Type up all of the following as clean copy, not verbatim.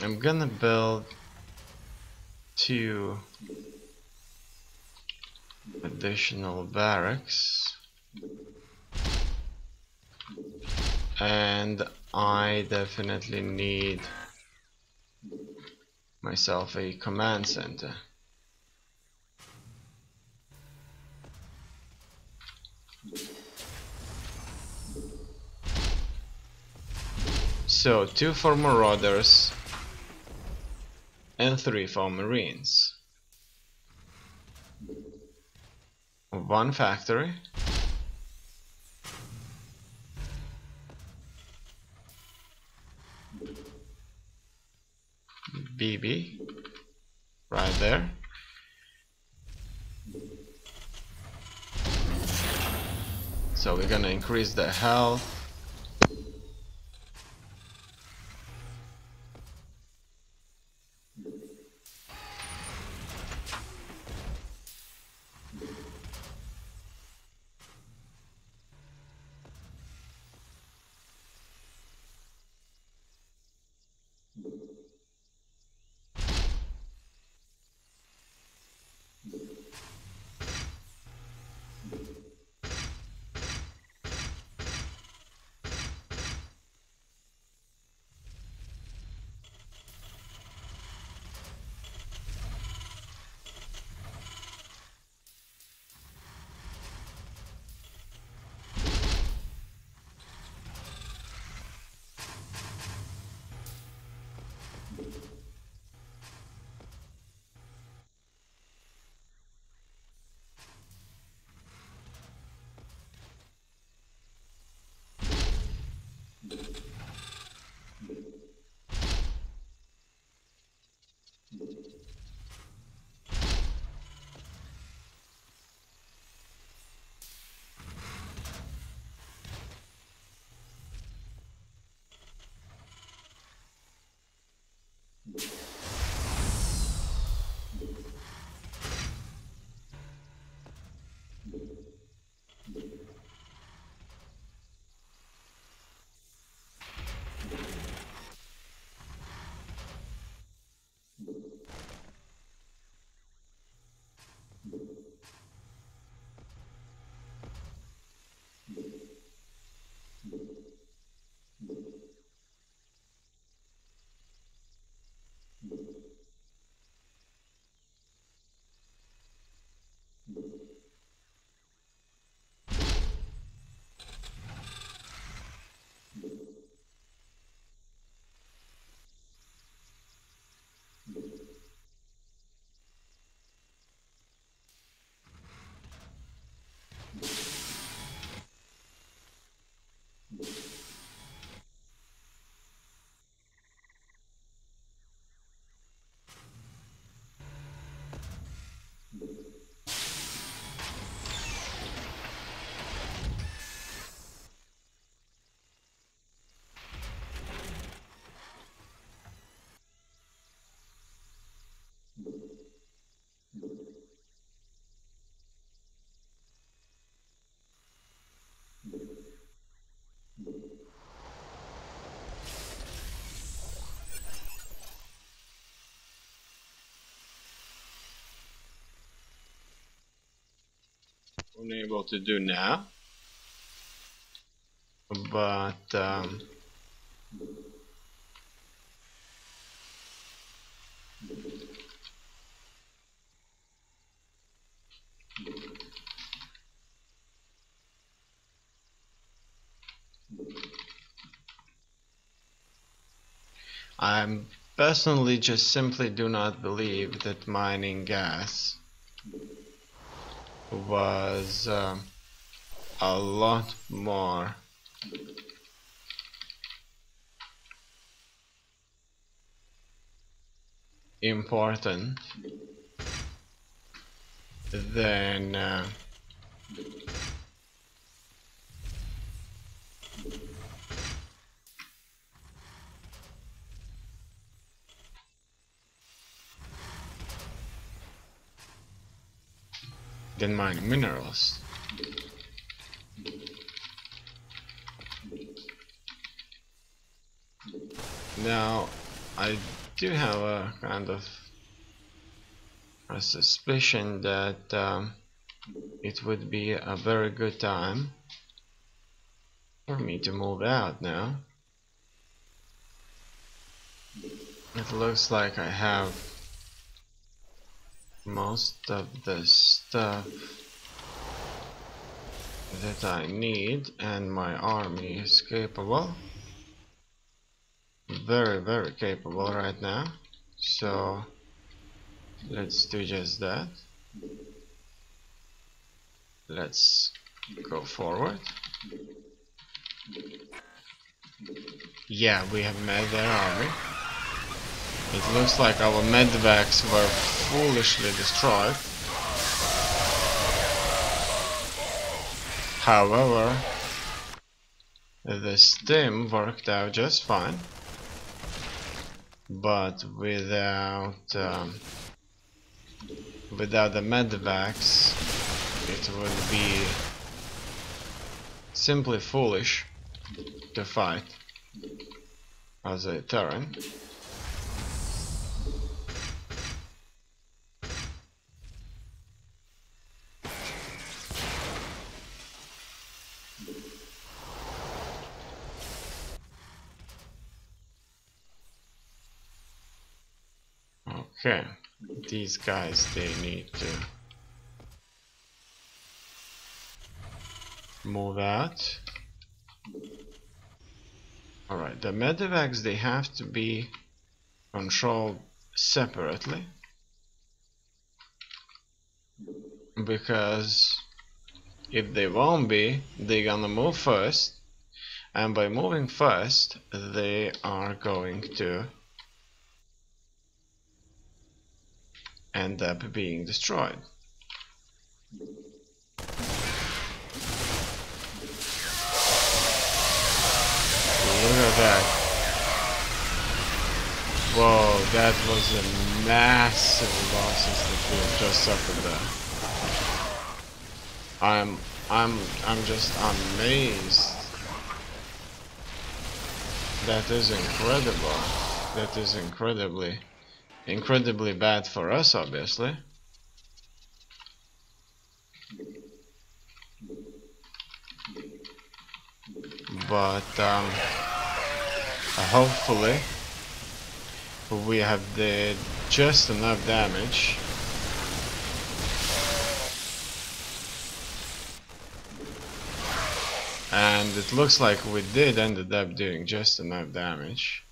I'm gonna build 2 additional barracks, and I definitely need myself a command center. So 2 for marauders and 3 for marines. 1 factory. BB right there. So we're gonna increase the health. Unable to do now, but I personally just simply do not believe that mining gas was a lot more important than mining minerals. Now, I do have a kind of a suspicion that it would be a very good time for me to move out now. It looks like I have most of the stuff that I need, and my army is capable. Very, very capable right now. So let's do just that. Let's go forward. Yeah, we have met their army. It looks like our medvacs were foolishly destroyed. However, the stim worked out just fine, but without the medvacs, it would be simply foolish to fight as a Terran. Okay, these guys, they need to move out. Alright, the medevacs, they have to be controlled separately, because if they won't be, they're gonna move first, and by moving first, they are going to end up being destroyed. Look at that. Whoa, that was a massive losses that we have just suffered there. I'm just amazed. That is incredible. That is incredibly bad for us, obviously. But hopefully we have did just enough damage and it looks like we did ended up doing just enough damage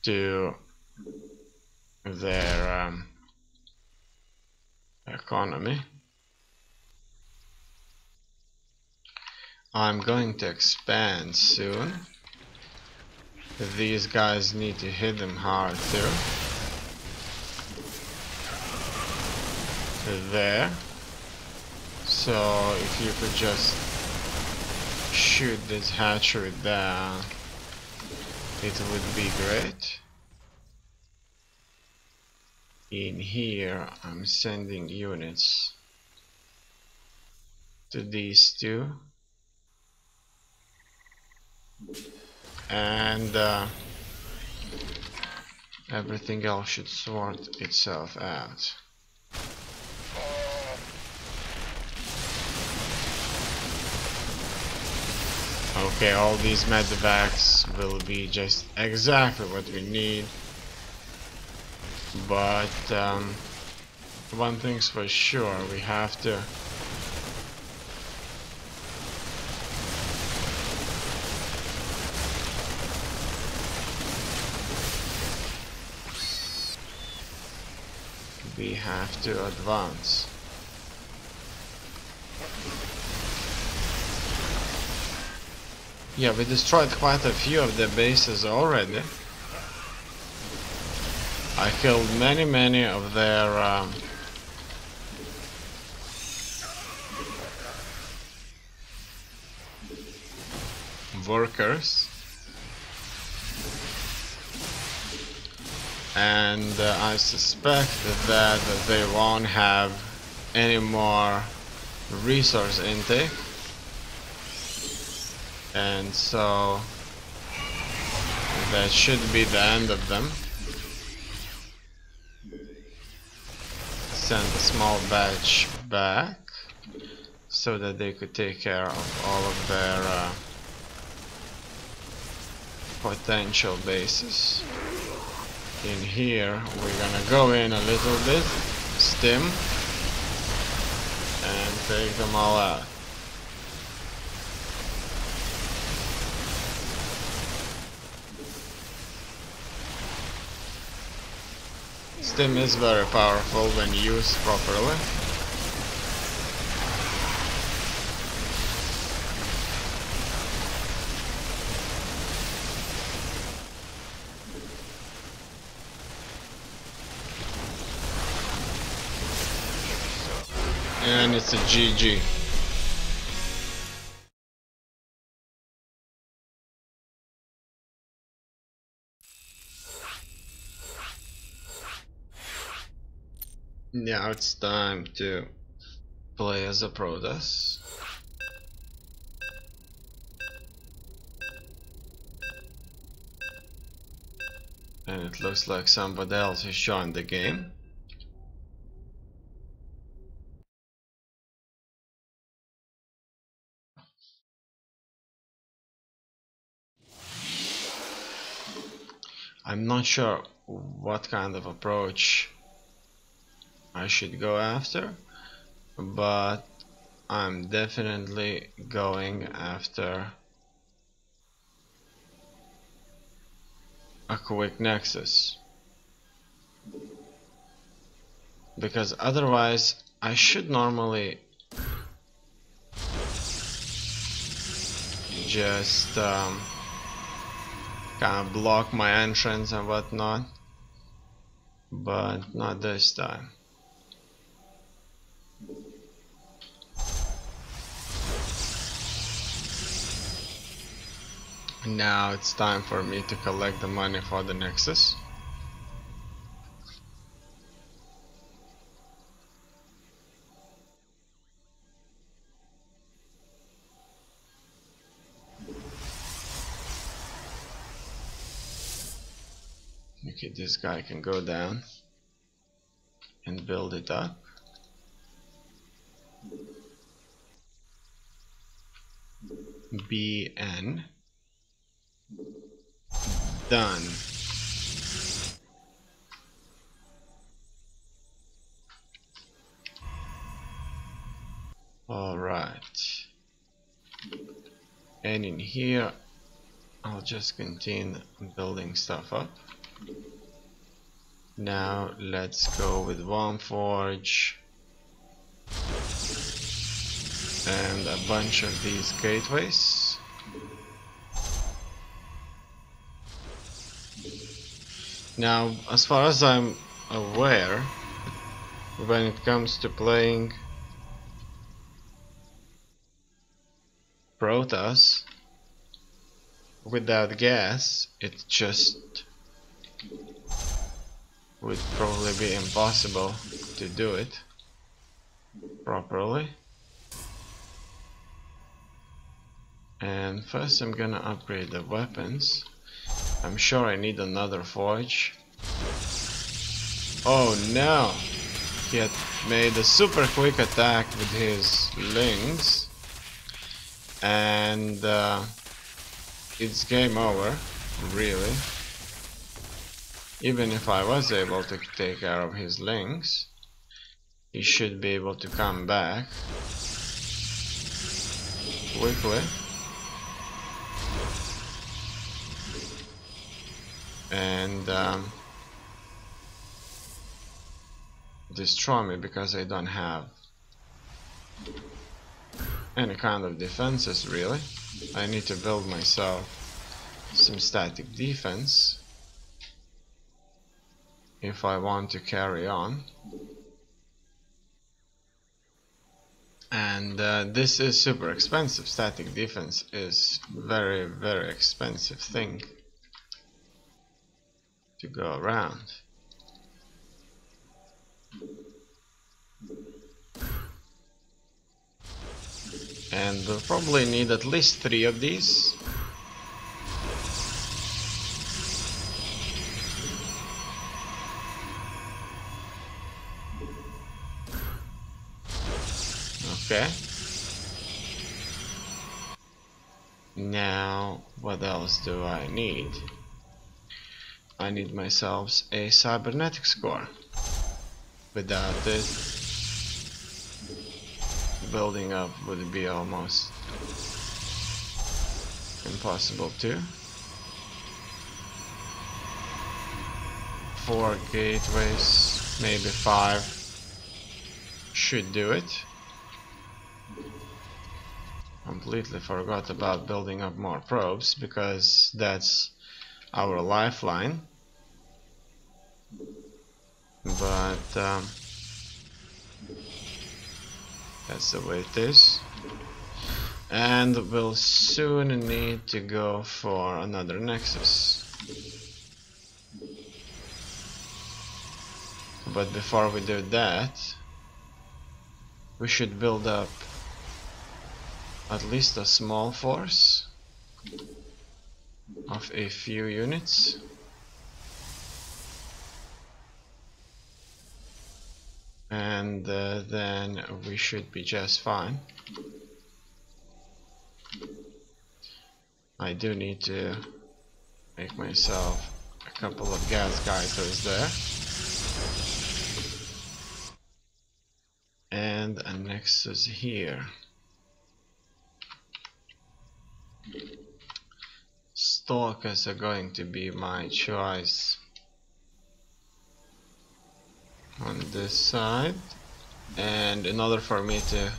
to their economy. I'm going to expand soon. These guys need to hit them hard too. There. So if you could just shoot this hatchery down, it would be great. In here, I'm sending units to these two. And everything else should sort itself out. Okay, all these medevacs will be just exactly what we need. But one thing's for sure, we have to advance. Yeah, we destroyed quite a few of the bases already. I killed many of their workers. And I suspect that they won't have any more resource intake, and so That should be the end of them. Send a small batch back so that they could take care of all of their potential bases. In here we're gonna go in a little bit, stim, and take them all out. Stim is very powerful when used properly. And it's a GG. Now it's time to play as a Protoss. And it looks like somebody else has joined the game. I'm not sure what kind of approach I should go after, but I'm definitely going after a quick nexus, because otherwise I should normally just kind of block my entrance and whatnot, but not this time. Now it's time for me to collect the money for the nexus. Okay, this guy can go down and build it up. BN. Done. Alright. And in here I'll just continue building stuff up. Now let's go with Warmforge and a bunch of these gateways. Now, as far as I'm aware, when it comes to playing Protoss without gas, it just would probably be impossible to do it properly. And first I'm gonna upgrade the weapons. I'm sure I need another forge. Oh no! He had made a super quick attack with his lings, and it's game over, really. Even if I was able to take care of his lings, he should be able to come back quickly and destroy me, because I don't have any kind of defenses really. I need to build myself some static defense if I want to carry on. And this is super expensive. Static defense is very, very expensive thing to go around. And we'll probably need at least 3 of these. Okay. Now, what else do I need? I need myself a cybernetics core. Without it, building up would be almost impossible too. 4 gateways, maybe 5 should do it. Completely forgot about building up more probes because that's our lifeline. But that's the way it is. And we'll soon need to go for another nexus. But before we do that, we should build up at least a small force of a few units. And then we should be just fine. I do need to make myself a couple of gas geysers there. And a nexus here. Stalkers are going to be my choice on this side, and in order for me to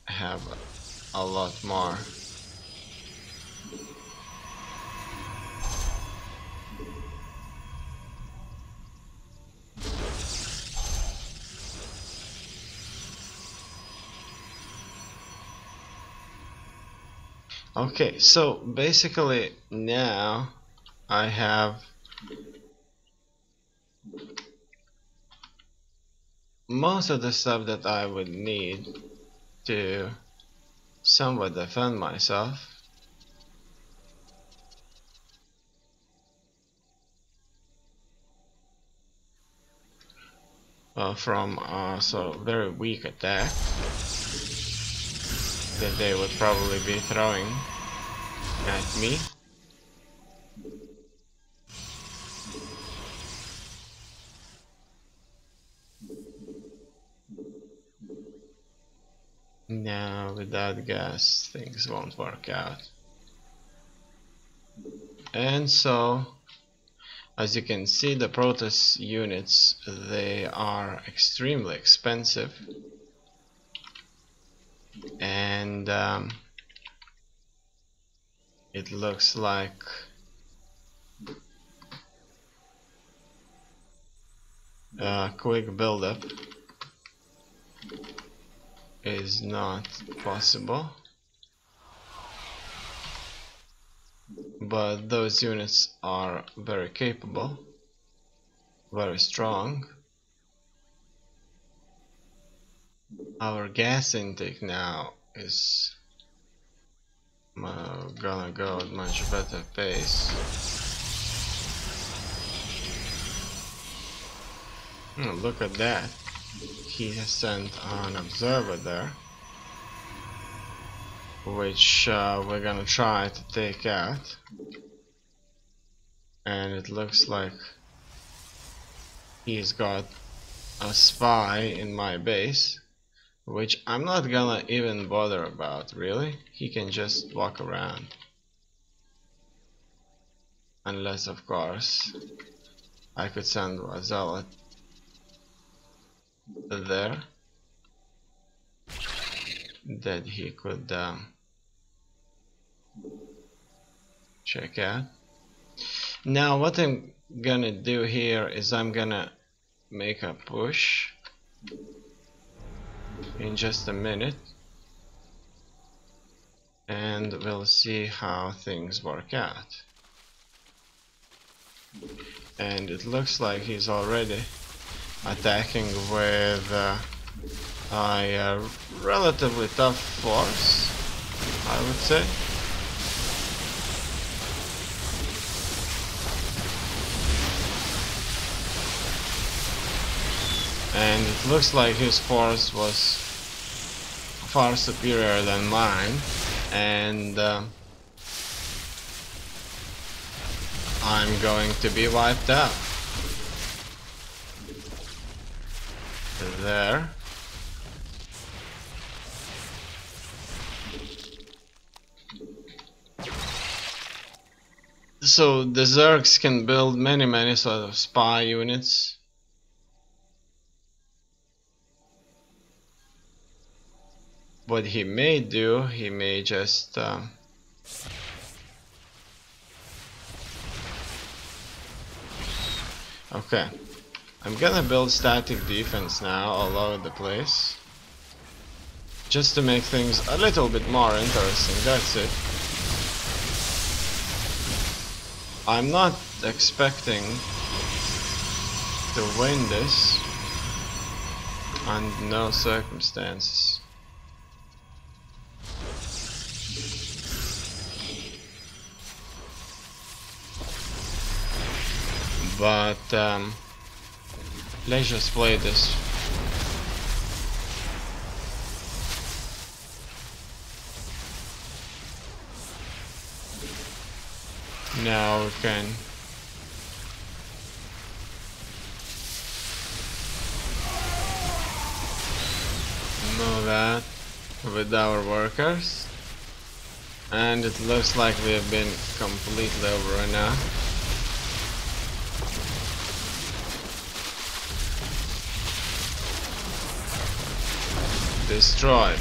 have a lot more okay, so basically now I have most of the stuff that I would need to somewhat defend myself. From so very weak attack that they would probably be throwing at me. Now without gas things won't work out. And so as you can see, the Protoss units, they are extremely expensive, and it looks like a quick buildup is not possible. But those units are very capable, very strong. Our gas intake now is gonna go at much better pace. Look at that. He has sent an observer there, which we're gonna try to take out. And it looks like he's got a spy in my base, which I'm not gonna even bother about, really. He can just walk around. Unless, of course, I could send a zealot there that he could check out. Now what I'm gonna do here is I'm gonna make a push in just a minute, and we'll see how things work out. And it looks like he's already attacking with a relatively tough force, I would say. And it looks like his force was far superior than mine, and I'm going to be wiped out. There. So the Zergs can build many sort of spy units. What he may do, he may just okay. I'm gonna build static defense now all over the place. Just to make things a little bit more interesting, that's it. I'm not expecting to win this under no circumstances. But let's just play this. Now we can move out with our workers, and it looks like we have been completely overrun now. Destroyed.